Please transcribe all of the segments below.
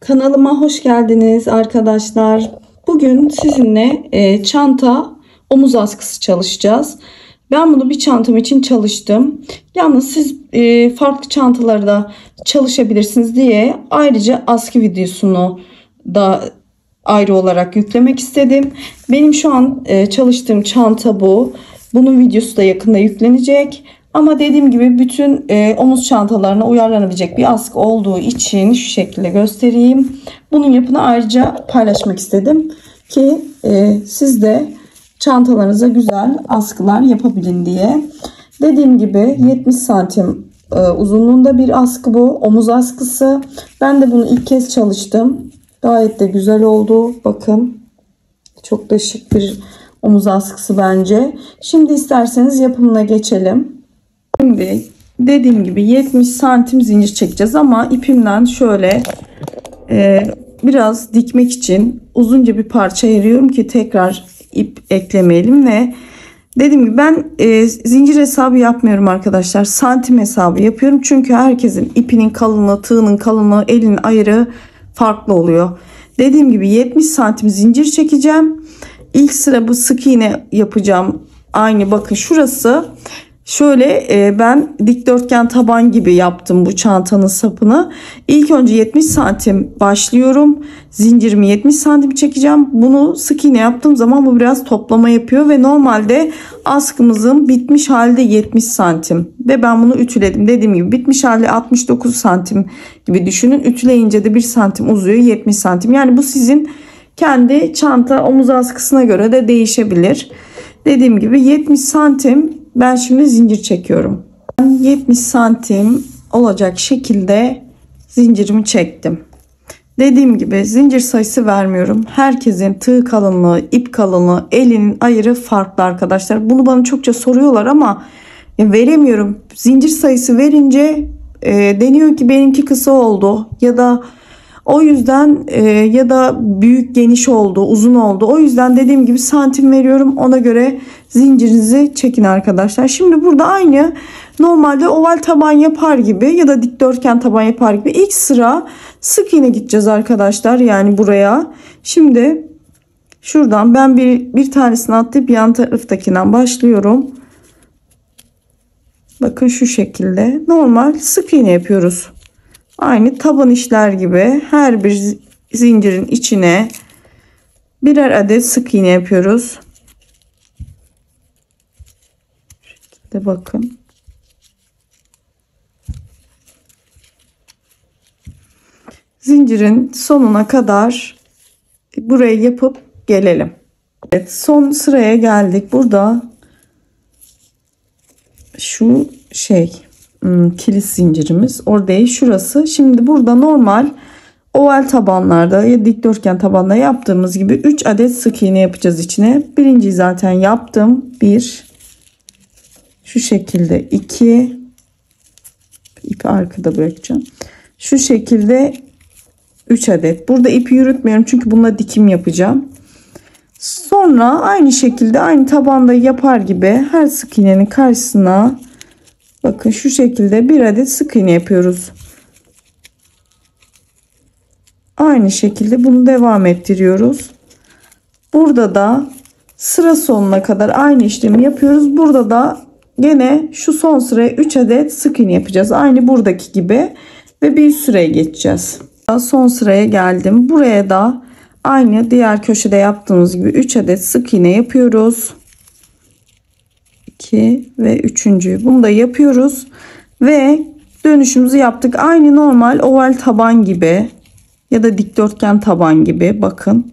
Kanalıma hoş geldiniz arkadaşlar. Bugün sizinle çanta omuz askısı çalışacağız. Ben bunu bir çantam için çalıştım. Yalnız siz farklı çantaları da çalışabilirsiniz diye ayrıca askı videosunu da ayrı olarak yüklemek istedim. Benim şu an çalıştığım çanta bu. Bunun videosu da yakında yüklenecek. Ama dediğim gibi bütün omuz çantalarına uyarlanabilecek bir askı olduğu için şu şekilde göstereyim. Bunun yapını ayrıca paylaşmak istedim ki siz de çantalarınıza güzel askılar yapabilin diye. Dediğim gibi 70 santim uzunluğunda bir askı bu. Omuz askısı. Ben de bunu ilk kez çalıştım. Gayet de güzel oldu. Bakın. Çok da şık bir omuz askısı bence. Şimdi isterseniz yapımına geçelim. Şimdi dediğim gibi 70 santim zincir çekeceğiz ama ipimden şöyle biraz dikmek için uzunca bir parça ayırıyorum ki tekrar ip eklemeyelim. Ve dediğim gibi ben zincir hesabı yapmıyorum arkadaşlar, santim hesabı yapıyorum çünkü herkesin ipinin kalınlığı, tığının kalınlığı, elinin ayarı farklı oluyor. Dediğim gibi 70 santim zincir çekeceğim. İlk sıra bu sık iğne yapacağım. Aynı bakın şurası. Şöyle ben dikdörtgen taban gibi yaptım bu çantanın sapını. İlk önce 70 santim başlıyorum. Zincirimi 70 santim çekeceğim. Bunu sık iğne yaptığım zaman bu biraz toplama yapıyor ve normalde askımızın bitmiş halde 70 santim. Ve ben bunu ütüledim. Dediğim gibi bitmiş halde 69 santim gibi düşünün. Ütüleyince de 1 santim uzuyor, 70 santim. Yani bu sizin kendi çanta omuz askısına göre de değişebilir. Dediğim gibi 70 santim. Ben şimdi zincir çekiyorum. 70 santim olacak şekilde zincirimi çektim. Dediğim gibi zincir sayısı vermiyorum. Herkesin tığ kalınlığı, ip kalınlığı, elinin ayarı farklı arkadaşlar. Bunu bana çokça soruyorlar ama veremiyorum. Zincir sayısı verince deniyor ki benimki kısa oldu ya da o yüzden ya da büyük geniş oldu, uzun oldu. O yüzden dediğim gibi santim veriyorum. Ona göre zincirinizi çekin arkadaşlar. Şimdi burada aynı normalde oval taban yapar gibi ya da dikdörtgen taban yapar gibi ilk sıra sık iğne gideceğiz arkadaşlar. Yani buraya. Şimdi şuradan ben bir tanesini atlayıp yan taraftakinden başlıyorum. Bakın şu şekilde normal sık iğne yapıyoruz. Aynı taban işler gibi her bir zincirin içine birer adet sık iğne yapıyoruz. Şöyle bakın. Zincirin sonuna kadar burayı yapıp gelelim. Evet, son sıraya geldik. Burada şu kilit zincirimiz orada, şurası. Şimdi burada normal oval tabanlarda ya dikdörtgen tabanda yaptığımız gibi 3 adet sık iğne yapacağız içine. Birinciyi zaten yaptım. 1 şu şekilde, 2 ipi arkada bırakacağım. Şu şekilde 3 adet. Burada ipi yürütmüyorum çünkü bununla dikim yapacağım. Sonra aynı şekilde aynı tabanda yapar gibi her sık iğnenin karşısına bakın şu şekilde bir adet sık iğne yapıyoruz. Aynı şekilde bunu devam ettiriyoruz. Burada da sıra sonuna kadar aynı işlemi yapıyoruz. Burada da gene şu son sıraya 3 adet sık iğne yapacağız. Aynı buradaki gibi ve bir sıraya geçeceğiz. Son sıraya geldim. Buraya da aynı diğer köşede yaptığımız gibi 3 adet sık iğne yapıyoruz. 2 ve 3.'yü bunu da yapıyoruz ve dönüşümüzü yaptık. Aynı normal oval taban gibi ya da dikdörtgen taban gibi bakın.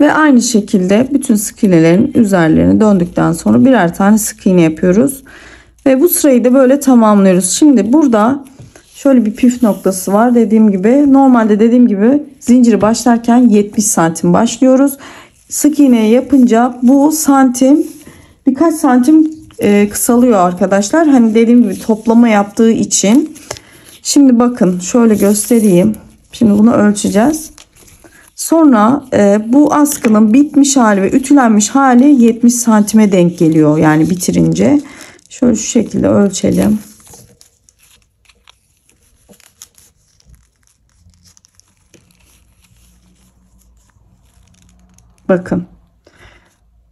Ve aynı şekilde bütün sık iğnelerin üzerlerine döndükten sonra birer tane sık iğne yapıyoruz. Ve bu sırayı da böyle tamamlıyoruz. Şimdi burada şöyle bir püf noktası var. Dediğim gibi normalde zinciri başlarken 70 santim başlıyoruz. Sık iğne yapınca bu santim birkaç santim kısalıyor arkadaşlar. Hani dediğim gibi toplama yaptığı için. Şimdi bakın şöyle göstereyim. Şimdi bunu ölçeceğiz. Sonra bu askının bitmiş hali ve ütülenmiş hali 70 santime denk geliyor. Yani bitirince. Şöyle şu şekilde ölçelim. Bakın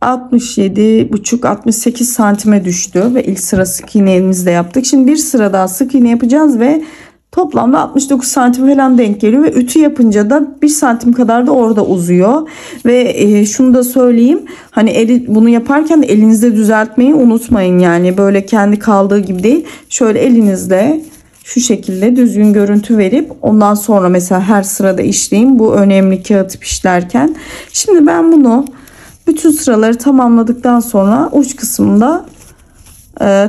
67,5-68 santime düştü ve ilk sıra sık iğne elimizde yaptık. Şimdi bir sıra daha sık iğne yapacağız ve toplamda 69 santim falan denk geliyor ve ütü yapınca da 1 santim kadar da orada uzuyor. Ve şunu da söyleyeyim, hani bunu yaparken de elinizde düzeltmeyi unutmayın. Yani böyle kendi kaldığı gibi değil, şöyle elinizde şu şekilde düzgün görüntü verip ondan sonra mesela her sırada işleyin. Bu önemli kağıt ip işlerken. Şimdi ben bunu bütün sıraları tamamladıktan sonra uç kısmında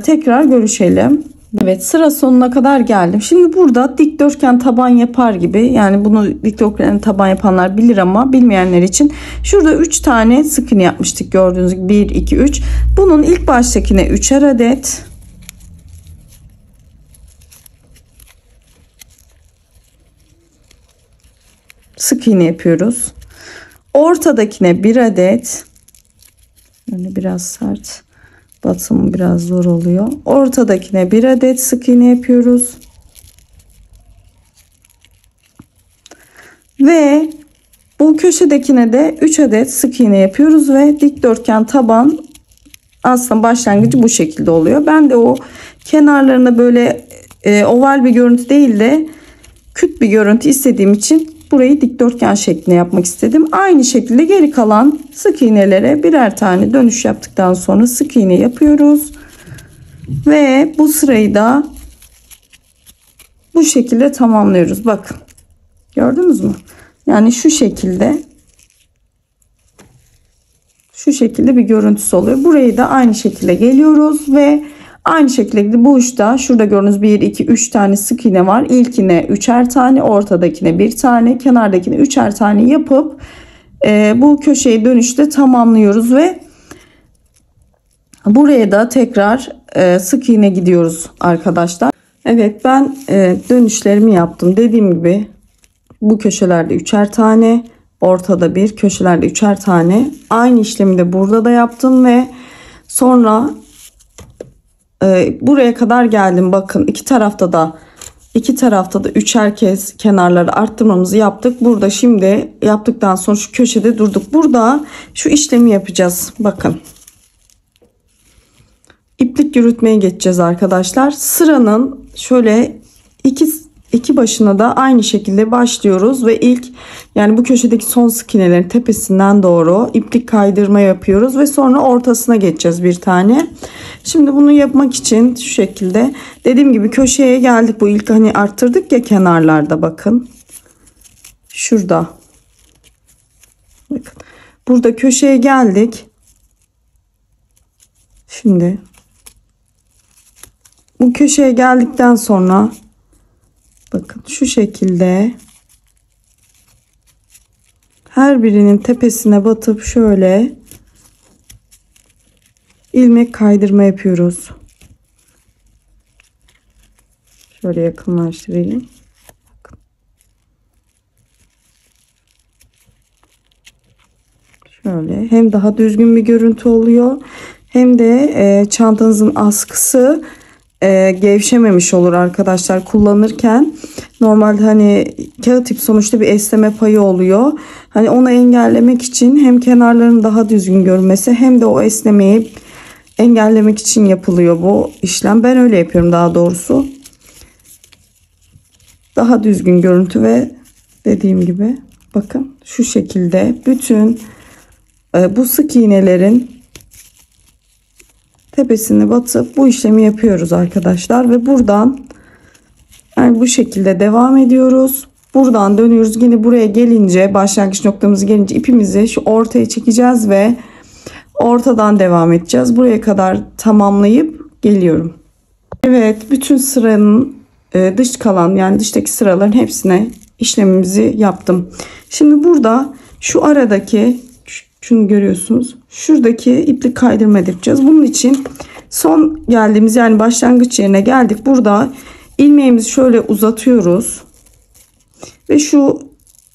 tekrar görüşelim. Evet, sıra sonuna kadar geldim. Şimdi burada dikdörtgen taban yapar gibi, yani bunu dikdörtgen taban yapanlar bilir ama bilmeyenler için şurada 3 tane sık iğne yapmıştık, gördüğünüz gibi 1 2 3. Bunun ilk baştakine 3'er adet, sık iğne yapıyoruz. Ortadakine 1 adet, yani biraz sert, batımı biraz zor oluyor. Ortadakine 1 adet sık iğne yapıyoruz. Ve bu köşedekine de 3 adet sık iğne yapıyoruz ve dikdörtgen taban aslında başlangıcı bu şekilde oluyor. Ben de o kenarlarına böyle oval bir görüntü değil de küt bir görüntü istediğim için burayı dikdörtgen şeklinde yapmak istedim. Aynı şekilde geri kalan sık iğnelere birer tane dönüş yaptıktan sonra sık iğne yapıyoruz. Ve bu sırayı da bu şekilde tamamlıyoruz. Bakın. Gördünüz mü? Yani şu şekilde bir görüntüsü oluyor. Burayı da aynı şekilde geliyoruz ve aynı şekilde bu uçta şurada gördüğünüz 1 2 3 tane sık iğne var. İlkine 3'er tane, ortadakine 1 tane, kenardakine 3'er tane yapıp bu köşeyi dönüşte tamamlıyoruz ve buraya da tekrar sık iğne gidiyoruz arkadaşlar. Evet, ben dönüşlerimi yaptım. Dediğim gibi bu köşelerde 3'er tane, ortada 1, köşelerde 3'er tane. Aynı işlemi de burada da yaptım ve sonra buraya kadar geldim. Bakın iki tarafta da 3'er kez kenarları arttırmamızı yaptık. Burada şimdi yaptıktan sonra şu köşede durduk. Burada şu işlemi yapacağız. Bakın. İplik yürütmeye geçeceğiz arkadaşlar. Sıranın şöyle iki başına da aynı şekilde başlıyoruz ve ilk, yani bu köşedeki son sık iğnelerin tepesinden doğru iplik kaydırma yapıyoruz ve sonra ortasına geçeceğiz bir tane. Şimdi bunu yapmak için şu şekilde, dediğim gibi köşeye geldik. Bu ilk hani arttırdık ya kenarlarda, bakın şurada, bakın burada köşeye geldik. Şimdi bu köşeye geldikten sonra bakın şu şekilde her birinin tepesine batıp şöyle ilmek kaydırma yapıyoruz. Şöyle yakınlaştırayım. Şöyle hem daha düzgün bir görüntü oluyor, hem de çantanızın askısı gevşememiş olur arkadaşlar kullanırken. Normalde hani kağıt ip sonuçta bir esneme payı oluyor. Hani onu engellemek için hem kenarların daha düzgün görünmesi hem de o esnemeyi engellemek için yapılıyor bu işlem. Ben öyle yapıyorum daha doğrusu. Daha düzgün görüntü ve dediğim gibi bakın şu şekilde bütün bu sık iğnelerin tepesine batıp bu işlemi yapıyoruz arkadaşlar ve buradan yani bu şekilde devam ediyoruz. Buradan dönüyoruz. Yine buraya gelince, başlangıç noktamız gelince ipimizi şu ortaya çekeceğiz ve ortadan devam edeceğiz. Buraya kadar tamamlayıp geliyorum. Evet, bütün sıranın dış kalan, yani dıştaki sıraların hepsine işlemimizi yaptım. Şimdi burada şu aradaki, şunu görüyorsunuz, şuradaki iplik kaydırma yapacağız. Bunun için son geldiğimiz, yani başlangıç yerine geldik. Burada ilmeğimizi şöyle uzatıyoruz ve şu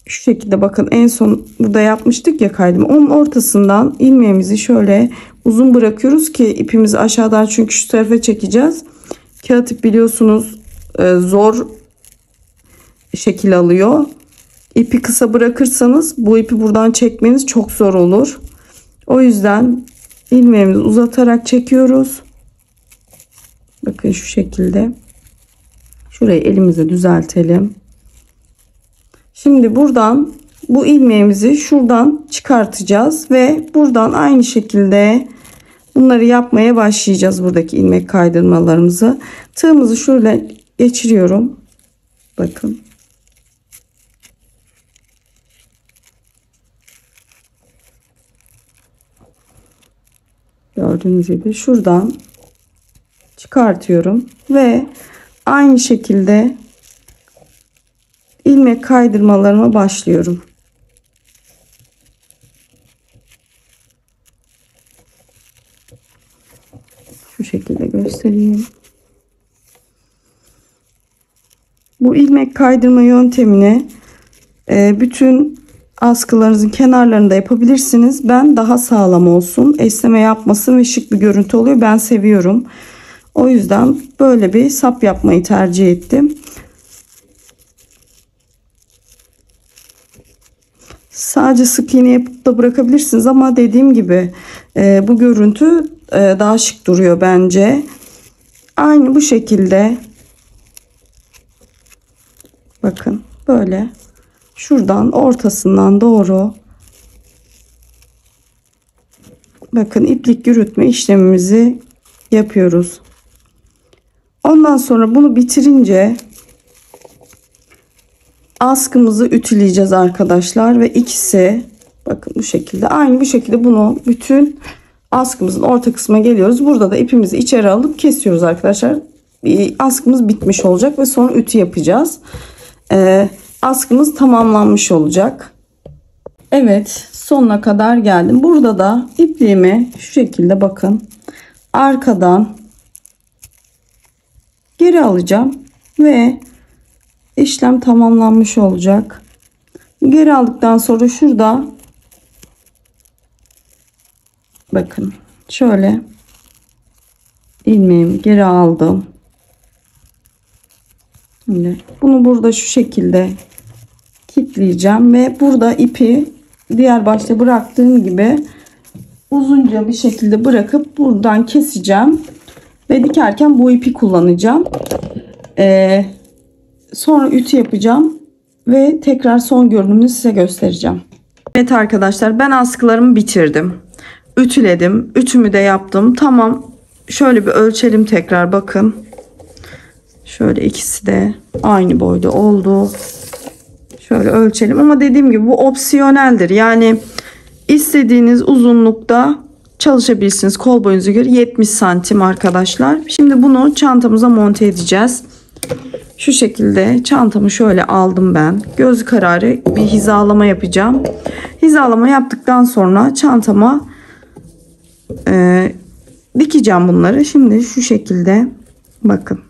şekilde, bakın en son burada yapmıştık ya kaydımı, onun ortasından ilmeğimizi şöyle uzun bırakıyoruz ki ipimizi aşağıdan, çünkü şu tarafa çekeceğiz. Kağıt ip biliyorsunuz zor şekil alıyor. İpi kısa bırakırsanız bu ipi buradan çekmeniz çok zor olur. O yüzden ilmeğimizi uzatarak çekiyoruz. Bakın şu şekilde. Şurayı elimize düzeltelim. Şimdi buradan bu ilmeğimizi şuradan çıkartacağız ve buradan aynı şekilde bunları yapmaya başlayacağız. Buradaki ilmek kaydırmalarımızı. Tığımızı şöyle geçiriyorum. Bakın. Gördüğünüz gibi şuradan çıkartıyorum ve aynı şekilde ilmek kaydırmalarıma başlıyorum. Şu şekilde göstereyim. Bu ilmek kaydırma yöntemini bütün askılarınızın kenarlarında yapabilirsiniz. Ben daha sağlam olsun, esneme yapmasın ve şık bir görüntü oluyor. Ben seviyorum. O yüzden böyle bir sap yapmayı tercih ettim. Sadece sık iğne yapıp da bırakabilirsiniz ama dediğim gibi bu görüntü daha şık duruyor bence. Aynı bu şekilde bakın böyle şuradan ortasından doğru bakın iplik yürütme işlemimizi yapıyoruz. Ondan sonra bunu bitirince askımızı ütüleyeceğiz arkadaşlar ve ikisi bakın bu şekilde aynı bu şekilde bunu bütün askımızın orta kısmına geliyoruz. Burada da ipimizi içeri alıp kesiyoruz arkadaşlar. Askımız bitmiş olacak ve sonra ütü yapacağız. Askımız tamamlanmış olacak. Evet, sonuna kadar geldim. Burada da ipliğimi şu şekilde bakın arkadan geri alacağım ve işlem tamamlanmış olacak. Geri aldıktan sonra şurada bakın şöyle ilmeğimi geri aldım. Şimdi bunu burada şu şekilde kilitleyeceğim ve burada ipi diğer başta bıraktığım gibi uzunca bir şekilde bırakıp buradan keseceğim ve dikerken bu ipi kullanacağım. Sonra ütü yapacağım ve tekrar son görünümünü size göstereceğim. Evet arkadaşlar, ben askılarımı bitirdim. Ütüledim. Ütümü de yaptım. Tamam. Şöyle bir ölçelim tekrar, bakın. Şöyle ikisi de aynı boyda oldu. Şöyle ölçelim ama dediğim gibi bu opsiyoneldir. Yani istediğiniz uzunlukta çalışabilirsiniz. Kol boyunuza göre 70 santim arkadaşlar. Şimdi bunu çantamıza monte edeceğiz. Şu şekilde çantamı şöyle aldım ben. Göz kararı bir hizalama yapacağım. Hizalama yaptıktan sonra çantama dikeceğim bunları. Şimdi şu şekilde bakın.